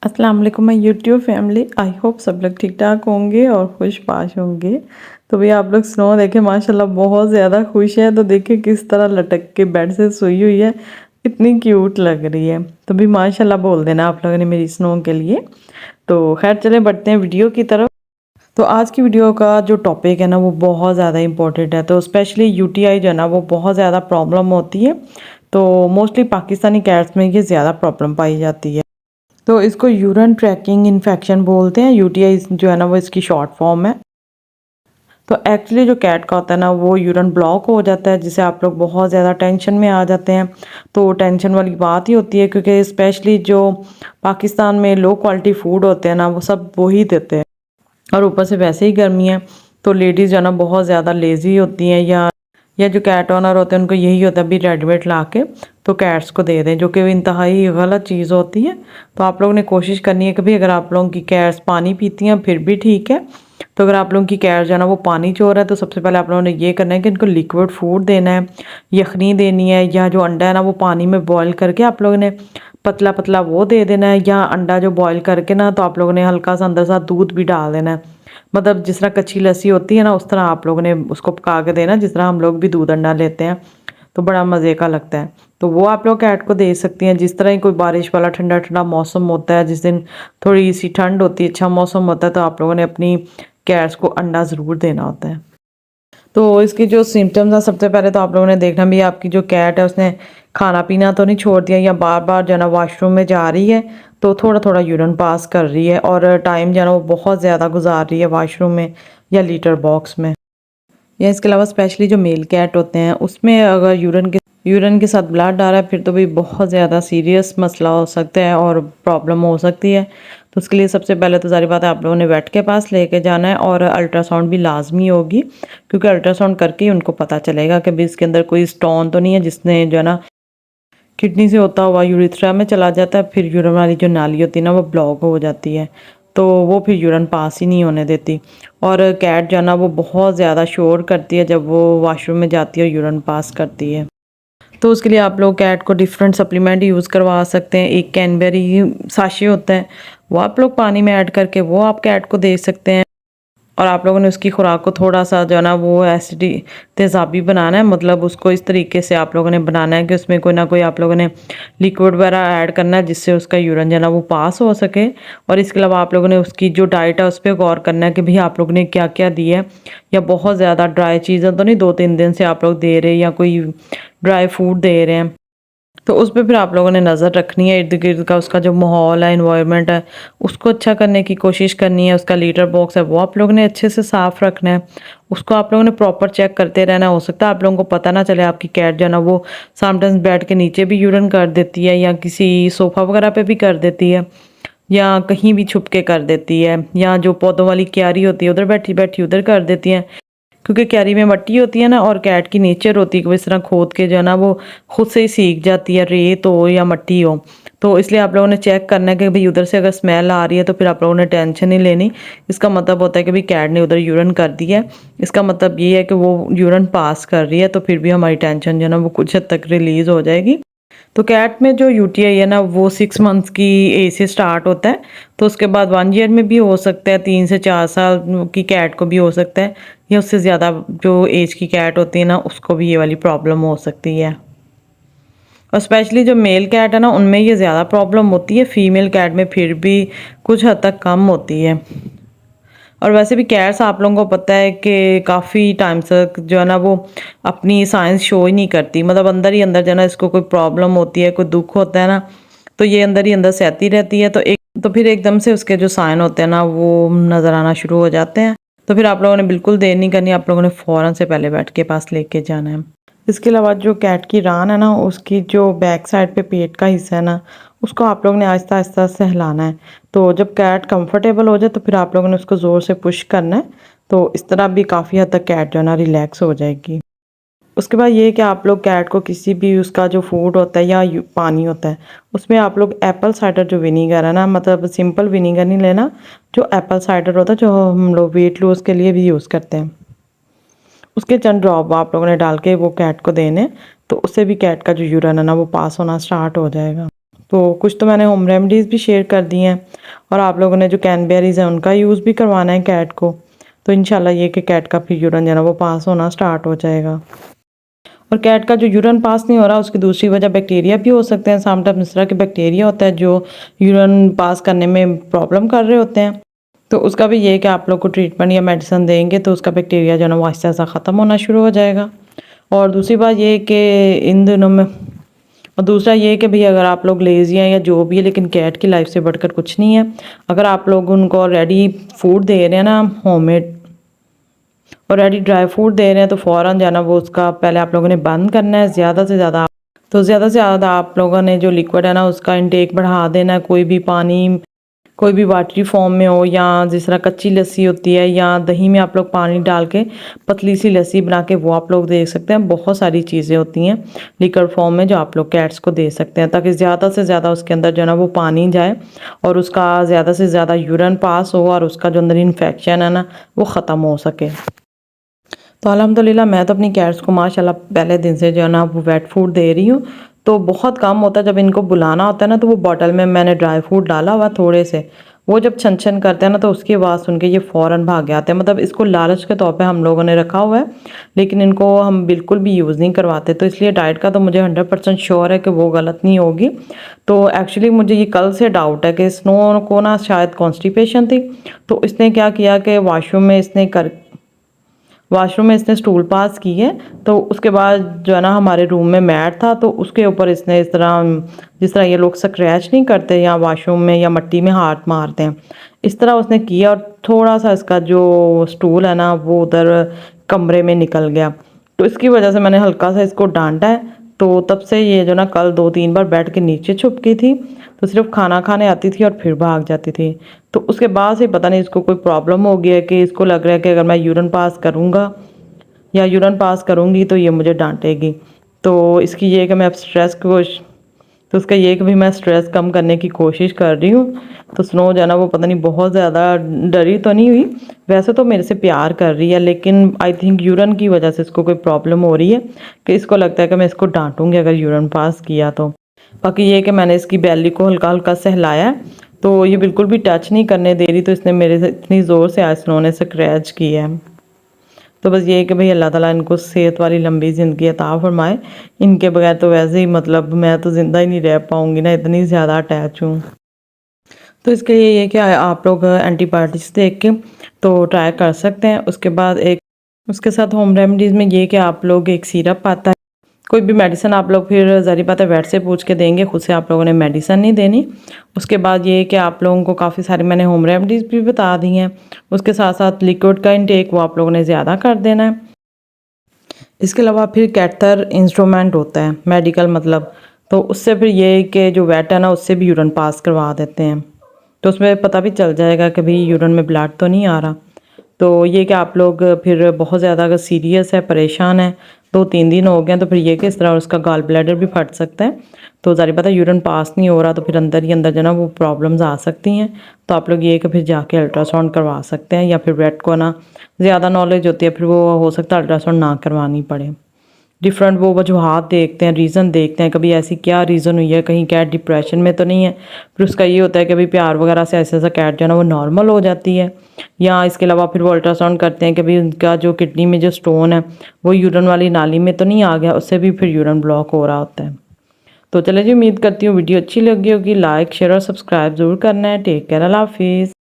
अस्सलाम वालेकुम my YouTube family. I hope सब लोग ठीक ठाक होंगे और खुश-बाश होंगे। तो भई आप लोग स्नो देखें माशाल्लाह बहुत ज़्यादा खुश है। तो देखिए किस तरह लटक के बेड से सोई हुई है, इतनी क्यूट लग रही है। तो भी माशाल्लाह बोल देना आप लोगों ने मेरी स्नो के लिए। तो खैर चलें बढ़ते हैं वीडियो की तरफ। तो आज की वीडियो का जो टॉपिक है ना वो बहुत ज़्यादा इम्पोर्टेंट है। तो स्पेशली यूटीआई जो है ना वो बहुत ज़्यादा प्रॉब्लम होती है। तो मोस्टली पाकिस्तानी कैट्स में ये ज़्यादा प्रॉब्लम पाई जाती है। तो इसको यूरिन ट्रैकिंग इन्फेक्शन बोलते हैं। यूटीआई जो है ना वो इसकी शॉर्ट फॉर्म है। तो एक्चुअली जो कैट का होता है ना वो यूरिन ब्लॉक हो जाता है, जिससे आप लोग बहुत ज़्यादा टेंशन में आ जाते हैं। तो टेंशन वाली बात ही होती है, क्योंकि स्पेशली जो पाकिस्तान में लो क्वालिटी फूड होते हैं ना वो सब वही देते हैं। और ऊपर से वैसे ही गर्मी है, तो लेडीज़ जो है ना बहुत ज़्यादा लेज़ी होती हैं, या जो कैट ओनर होते हैं उनको यही होता है भी रेडीमेड ला के तो कैट्स को दे दें, जो कि इंतहाई गलत चीज़ होती है। तो आप लोगों ने कोशिश करनी है कि भाई अगर आप लोगों की कैट्स पानी पीती हैं फिर भी ठीक है। तो अगर आप लोगों की कैट जो है ना वो पानी चोर है, तो सबसे पहले आप लोगों ने ये करना है कि इनको लिक्विड फूड देना है, यखनी देनी है, या जो अंडा है ना वो पानी में बॉयल करके आप लोगों ने पतला पतला वो दे देना है। या अंडा जो बॉयल करके ना तो आप लोगों ने हल्का सा अंदर सा दूध भी डाल देना है। मतलब जिस तरह कच्ची लस्सी होती है ना उस तरह आप लोगों ने उसको पका के देना, जिस तरह हम लोग भी दूध अंडा लेते हैं। तो बड़ा मज़े का लगता है। तो वो आप लोग कैट को दे सकती हैं। जिस तरह ही कोई बारिश वाला ठंडा ठंडा मौसम होता है, जिस दिन थोड़ी सी ठंड होती है, अच्छा मौसम होता है, तो आप लोगों ने अपनी कैट्स को अंडा ज़रूर देना होता है। तो इसके जो सिम्टम्स हैं, सबसे पहले तो आप लोगों ने देखना भी आपकी जो कैट है उसने खाना पीना तो नहीं छोड़ दिया, या बार बार जो है ना वॉशरूम में जा रही है तो थोड़ा थोड़ा यूरिन पास कर रही है, और टाइम जो है ना वो बहुत ज़्यादा गुजार रही है वॉशरूम में या लीटर बॉक्स में। या इसके अलावा स्पेशली जो मेल कैट होते हैं उसमें अगर यूरिन के साथ ब्लड आ रहा है फिर तो भी बहुत ज़्यादा सीरियस मसला हो सकता है और प्रॉब्लम हो सकती है। तो उसके लिए सबसे पहले तो सारी बात है आप लोगों ने वेट के पास लेके जाना है, और अल्ट्रासाउंड भी लाजमी होगी, क्योंकि अल्ट्रासाउंड करके ही उनको पता चलेगा कि भी इसके अंदर कोई स्टोन तो नहीं है जिसने जो है ना किडनी से होता हुआ यूरिथ्रा में चला जाता है, फिर यूरिन वाली जो नाली होती है ना वो ब्लॉक हो जाती है, तो वो फिर यूरिन पास ही नहीं होने देती। और कैट जो है ना वो बहुत ज़्यादा शोर करती है जब वो वॉशरूम में जाती है और यूरिन पास करती है। तो उसके लिए आप लोग कैट को डिफरेंट सप्लीमेंट यूज़ करवा सकते हैं। एक कैनबेरी साशे होता है, वो आप लोग पानी में ऐड करके वो आप कैट को दे सकते हैं। और आप लोगों ने उसकी खुराक को थोड़ा सा जो है ना वो एसिडी तेज़ाबी बनाना है, मतलब उसको इस तरीके से आप लोगों ने बनाना है कि उसमें कोई ना कोई आप लोगों ने लिक्विड वगैरह ऐड करना है, जिससे उसका यूरिन जो है ना वो पास हो सके। और इसके अलावा आप लोगों ने उसकी जो डाइट है उस पर गौर करना है कि भाई आप लोगों ने क्या क्या दिया है, या बहुत ज़्यादा ड्राई चीज़ें तो नहीं 2-3 दिन से आप लोग दे रहे हैं, या कोई ड्राई फूड दे रहे हैं। तो उस पे फिर आप लोगों ने नज़र रखनी है, इर्द गिर्द का उसका जो माहौल है, इन्वायरमेंट है, उसको अच्छा करने की कोशिश करनी है। उसका लीटर बॉक्स है वो आप लोगों ने अच्छे से साफ़ रखना है, उसको आप लोगों ने प्रॉपर चेक करते रहना। हो सकता है आप लोगों को पता ना चले, आपकी कैट जो है ना वो समटाइम्स बेड के नीचे भी यूरिन कर देती है, या किसी सोफ़ा वगैरह पे भी कर देती है, या कहीं भी छुप के कर देती है, या जो पौधों वाली क्यारी होती है उधर बैठी बैठी उधर कर देती है। क्योंकि क्यारी में मट्टी होती है ना, और कैट की नेचर होती है कि इस तरह खोद के जो है ना वो खुद से ही सीख जाती है, रेत हो या मट्टी हो। तो इसलिए आप लोगों ने चेक करना है कि भाई उधर से अगर स्मेल आ रही है तो फिर आप लोगों ने टेंशन नहीं लेनी। इसका मतलब होता है कि भाई कैट ने उधर यूरिन कर दिया है, इसका मतलब ये है कि वो यूरिन पास कर रही है, तो फिर भी हमारी टेंशन जो है ना वो कुछ हद तक रिलीज़ हो जाएगी। तो कैट में जो यूटीआई है ना वो 6 मंथ्स की एज से स्टार्ट होता है। तो उसके बाद 1 ईयर में भी हो सकता है, 3 से 4 साल की कैट को भी हो सकता है, या उससे ज़्यादा जो एज की कैट होती है ना उसको भी ये वाली प्रॉब्लम हो सकती है। और स्पेशली जो मेल कैट है ना उनमें ये ज़्यादा प्रॉब्लम होती है, फीमेल कैट में फिर भी कुछ हद तक कम होती है। और वैसे भी कैट्स आप लोगों को पता है कि काफ़ी टाइम तक जो है ना वो अपनी साइंस शो ही नहीं करती, मतलब अंदर ही अंदर जो है ना इसको कोई प्रॉब्लम होती है, कोई दुख होता है ना, तो ये अंदर ही अंदर सहती रहती है। तो फिर एकदम से उसके जो साइन होते हैं ना वो नज़र आना शुरू हो जाते हैं। तो फिर आप लोगों ने बिल्कुल देर नहीं करनी, आप लोगों ने फ़ौरन से पहले बेड के पास लेके जाना है। इसके अलावा जो कैट की रान है ना उसकी जो बैक साइड पे पेट का हिस्सा है ना उसको आप लोग ने आहिस्ता आहिस्ता से हिलाना है। तो जब कैट कंफर्टेबल हो जाए तो फिर आप लोगों ने उसको ज़ोर से पुश करना है। तो इस तरह भी काफ़ी हद तक कैट जो है ना रिलैक्स हो जाएगी। उसके बाद ये है कि आप लोग कैट को किसी भी उसका जो फूड होता है या पानी होता है उसमें आप लोग एप्पल साइडर जो विनीगर है ना, मतलब सिंपल विनीगर नहीं लेना, जो एप्पल साइडर होता है जो हम लोग वेट लॉस के लिए भी यूज़ करते हैं, उसके चंद ड्रॉप आप लोगों ने डाल के वो कैट को देने, तो उससे भी कैट का जो यूरिन है ना वो पास होना स्टार्ट हो जाएगा। तो कुछ तो मैंने होम रेमेडीज़ भी शेयर कर दी हैं और आप लोगों ने जो कैनबेरीज़ हैं उनका यूज़ भी करवाना है कैट को। तो इंशाल्लाह ये कि कैट का फिर यूरिन जो है ना वो पास होना स्टार्ट हो जाएगा। और कैट का जो यूरिन पास नहीं हो रहा उसकी दूसरी वजह बैक्टीरिया भी हो सकते हैं। समटाइम्स इस तरह के बैक्टीरिया होता है जो यूरिन पास करने में प्रॉब्लम कर रहे होते हैं। तो उसका भी ये है कि आप लोग को ट्रीटमेंट या मेडिसिन देंगे तो उसका बैक्टीरिया जो है ना वो आहिस्ता आहिस्ता ख़त्म होना शुरू हो जाएगा। और दूसरी बात ये है कि इन दिनों में और दूसरा ये है कि भई अगर आप लोग लेज़ी हैं या जो भी है, लेकिन कैट की लाइफ से बढ़कर कुछ नहीं है। अगर आप लोग उनको रेडी फूड दे रहे हैं ना, होममेड और रेडी ड्राई फूड दे रहे हैं, तो फ़ौरन जो है ना वो उसका पहले आप लोगों ने बंद करना है। ज़्यादा से ज़्यादा आप लोगों ने जो लिक्विड है ना उसका इंटेक बढ़ा देना है। कोई भी वाटरी फॉर्म में हो या जिस तरह कच्ची लस्सी होती है या दही में आप लोग पानी डाल के पतली सी लस्सी बना के वो आप लोग दे सकते हैं। बहुत सारी चीज़ें होती हैं लिक्विड फॉर्म में जो आप लोग कैट्स को दे सकते हैं, ताकि ज़्यादा से ज़्यादा उसके अंदर जो है ना वो पानी जाए और उसका ज़्यादा से ज़्यादा यूरिन पास हो और उसका जो अंदर इन्फेक्शन है ना वो ख़त्म हो सके। तो अल्हम्दुलिल्लाह मैं तो अपनी कैट्स को माशाल्लाह पहले दिन से जो है ना वो वेट फूड दे रही हूँ। तो बहुत कम होता है जब इनको बुलाना होता है ना, तो वो बॉटल में मैंने ड्राई फ्रूट डाला हुआ थोड़े से, वो जब छन छन करते हैं ना तो उसकी आवाज़ सुन के ये फ़ौरन भाग आते हैं। मतलब इसको लालच के तौर पे हम लोगों ने रखा हुआ है, लेकिन इनको हम बिल्कुल भी यूज़ नहीं करवाते। तो इसलिए डाइट का तो मुझे 100% श्योर है कि वो गलत नहीं होगी। तो एक्चुअली मुझे ये कल से डाउट है कि स्नो को ना शायद कॉन्स्टिपेशन थी। तो इसने क्या किया कि वॉशरूम में इसने स्टूल पास की है। तो उसके बाद जो है ना हमारे रूम में मैट था, तो उसके ऊपर इसने इस तरह, जिस तरह ये लोग स्क्रैच नहीं करते या वॉशरूम में या मिट्टी में हाथ मारते हैं, इस तरह उसने किया और थोड़ा सा इसका जो स्टूल है ना वो उधर कमरे में निकल गया। तो इसकी वजह से मैंने हल्का सा इसको डांटा है। तो तब से ये जो ना कल 2-3 बार बेड के नीचे छुप गई थी, तो सिर्फ खाना खाने आती थी और फिर भाग जाती थी। तो उसके बाद से पता नहीं इसको कोई प्रॉब्लम हो गई है कि इसको लग रहा है कि अगर मैं यूरिन पास करूँगा या यूरिन पास करूँगी तो ये मुझे डांटेगी। तो इसकी ये है कि मैं अब तो उसका ये है कि भाई मैं स्ट्रेस कम करने की कोशिश कर रही हूँ। तो स्नो जो है ना वो पता नहीं बहुत ज़्यादा डरी तो नहीं हुई, वैसे तो मेरे से प्यार कर रही है, लेकिन आई थिंक यूरिन की वजह से इसको कोई प्रॉब्लम हो रही है कि इसको लगता है कि मैं इसको डांटूंगी अगर यूरिन पास किया तो। बाकी ये कि मैंने इसकी बैली को हल्का हल्का सहलाया है, तो ये बिल्कुल भी टच नहीं करने दे रही। तो इसने मेरे से इतनी ज़ोर से आज स्नो ने स्क्रैच किया है। तो बस ये है कि भाई अल्लाह ताला इनको सेहत वाली लंबी ज़िंदगी अता फरमाए। इनके बगैर तो वैसे ही मतलब मैं तो ज़िंदा ही नहीं रह पाऊँगी ना, इतनी ज़्यादा अटैच हूँ। तो इसके लिए ये है कि आप लोग एंटीबायोटिक्स देख के तो ट्राई कर सकते हैं। उसके साथ होम रेमेडीज़ में ये कि आप लोग एक सिरप आता है, कोई भी मेडिसिन आप लोग फिर ज़ाहिर बात है वेट से पूछ के देंगे, खुद से आप लोगों ने मेडिसिन नहीं देनी। उसके बाद ये है कि आप लोगों को काफ़ी सारी मैंने होम रेमेडीज़ भी बता दी हैं। उसके साथ साथ लिक्विड का इंटेक वो आप लोगों ने ज़्यादा कर देना है। इसके अलावा फिर कैथर इंस्ट्रूमेंट होता है मेडिकल, मतलब तो उससे फिर ये है कि जो वेट है ना उससे भी यूरिन पास करवा देते हैं। तो उसमें पता भी चल जाएगा कि भाई यूरिन में ब्लड तो नहीं आ रहा। तो ये कि आप लोग फिर बहुत ज़्यादा अगर सीरियस है, परेशान है, 2-3 दिन हो गए हैं, तो फिर ये कि इस तरह उसका गॉल ब्लैडर भी फट सकता है। तो ज़ाहिर बात है यूरिन पास नहीं हो रहा तो फिर अंदर ही अंदर जो ना वो प्रॉब्लम्स आ सकती हैं। तो आप लोग ये कि फिर जाके अल्ट्रासाउंड करवा सकते हैं, या फिर वेट को ना ज़्यादा नॉलेज होती है फिर वो हो सकता है अल्ट्रासाउंड ना करवानी पड़े। डिफरेंट वो वजूहात देखते हैं, रीज़न देखते हैं, कभी ऐसी क्या रीज़न हुई है, कहीं कैट डिप्रेशन में तो नहीं है। फिर उसका ये होता है कि भाई प्यार वगैरह से ऐसा ऐसा कैट जो है ना वो नॉर्मल हो जाती है। या इसके अलावा फिर वो अल्ट्रासाउंड करते हैं कि भाई उनका जो किडनी में जो स्टोन है वो यूरिन वाली नाली में तो नहीं आ गया, उससे भी फिर यूरिन ब्लॉक हो रहा होता है। तो चले जी, उम्मीद करती हूँ वीडियो अच्छी लगी होगी। लाइक शेयर और सब्सक्राइब ज़रूर करना है। टेक केयर, अल्लाह हाफिज़।